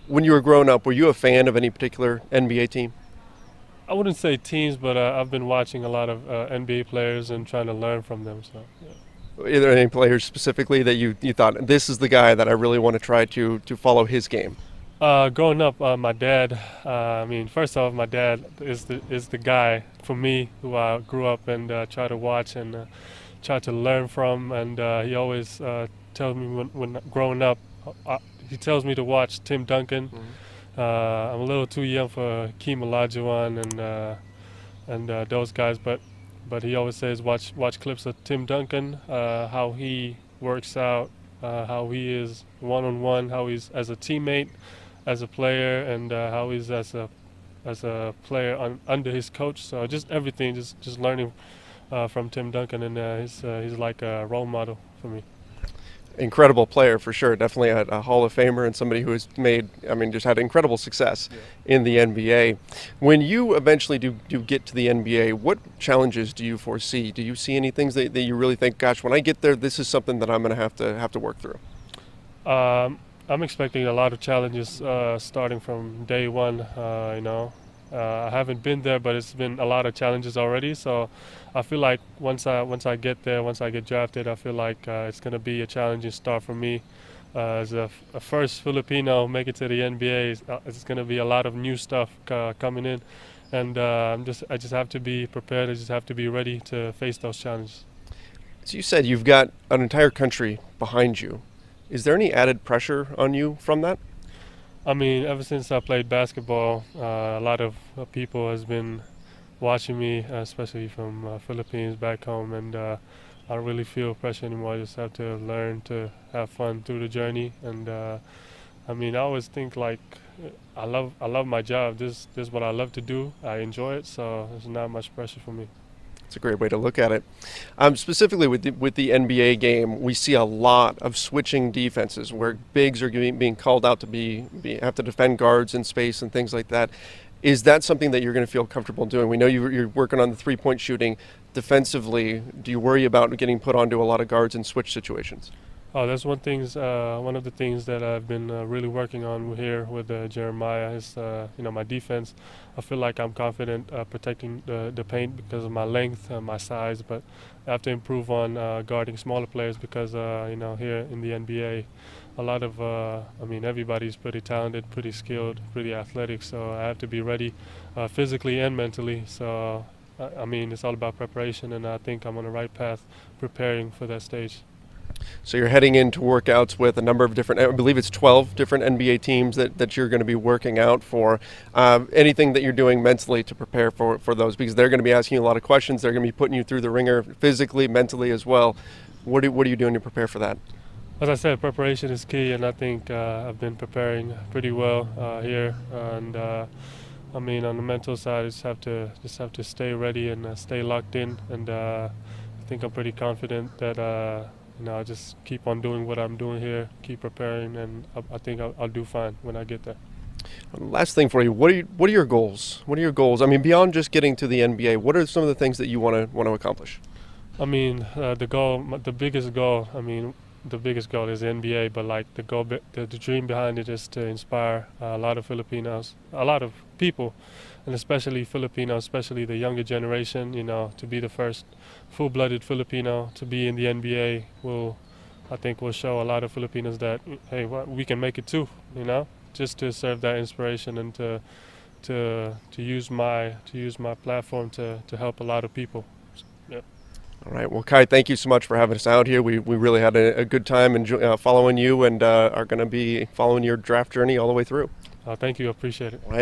When you were growing up, were you a fan of any particular NBA team? I wouldn't say teams, but I've been watching a lot of NBA players and trying to learn from them. So, yeah. Are there any players specifically that you thought this is the guy that I really want to try to follow his game? Growing up, my dad. First off, my dad is the guy for me who I grew up and try to watch and try to learn from. And he always tells me when growing up, uh, he tells me to watch Tim Duncan. I'm a little too young for Keem Olajuwon and those guys, but he always says watch clips of Tim Duncan, how he works out, how he is one on one, how he's as a teammate, as a player, and how he's as a player under his coach. So just everything, just learning from Tim Duncan, and he's like a role model for me. Incredible player for sure. Definitely a Hall of Famer and somebody who has made, I mean, just had incredible success in the NBA. When you eventually do get to the NBA, what challenges do you foresee? Do you see any things that you really think, gosh, when I get there, this is something that I'm going to have to work through? I'm expecting a lot of challenges starting from day one. I haven't been there, but it's been a lot of challenges already. So I feel like once I get there, once I get drafted, I feel like it's going to be a challenging start for me. As a first Filipino make it to the NBA, it's going to be a lot of new stuff coming in, and I just have to be prepared. I just have to be ready to face those challenges. So you said you've got an entire country behind you. Is there any added pressure on you from that? I mean, ever since I played basketball, a lot of people has been watching me, especially from Philippines back home, and I don't really feel pressure anymore. I just have to learn to have fun through the journey, and I always think like I love my job. This is what I love to do. I enjoy it, so there's not much pressure for me. It's a great way to look at it. Specifically with the NBA game, we see a lot of switching defenses where bigs are being called out to have to defend guards in space and things like that. Is that something that you're going to feel comfortable doing? We know you're working on the three-point shooting. Defensively, do you worry about getting put onto a lot of guards in switch situations? Oh, that's one of the things that I've been really working on here with Jeremiah is, my defense. I feel like I'm confident protecting the paint because of my length, my size, but I have to improve on guarding smaller players because, here in the NBA, a lot of, everybody's pretty talented, pretty skilled, pretty athletic, so I have to be ready physically and mentally. So, it's all about preparation, and I think I'm on the right path preparing for that stage. So you're heading into workouts with a number of different, I believe it's 12 different NBA teams that you're going to be working out for. Anything that you're doing mentally to prepare for those, because they're going to be asking you a lot of questions. They're going to be putting you through the ringer physically, mentally as well. What are you doing to prepare for that? As I said, preparation is key, and I think I've been preparing pretty well here. And on the mental side, I just have to stay ready and stay locked in. And I think I'm pretty confident that I just keep on doing what I'm doing here, keep preparing, and I think I'll do fine when I get there. Last thing for you, what are your goals? What are your goals? I mean, beyond just getting to the NBA, what are some of the things that you want to accomplish? The biggest goal. The biggest goal is the NBA, but like the dream behind it is to inspire a lot of Filipinos, a lot of people, and especially Filipinos, especially the younger generation. To be the first full-blooded Filipino to be in the NBA I think, will show a lot of Filipinos that hey, we can make it too. Just to serve that inspiration and to use my platform to help a lot of people. Yeah. All right. Well, Kai, thank you so much for having us out here. We really had a good time following you and are going to be following your draft journey all the way through. Thank you. I appreciate it.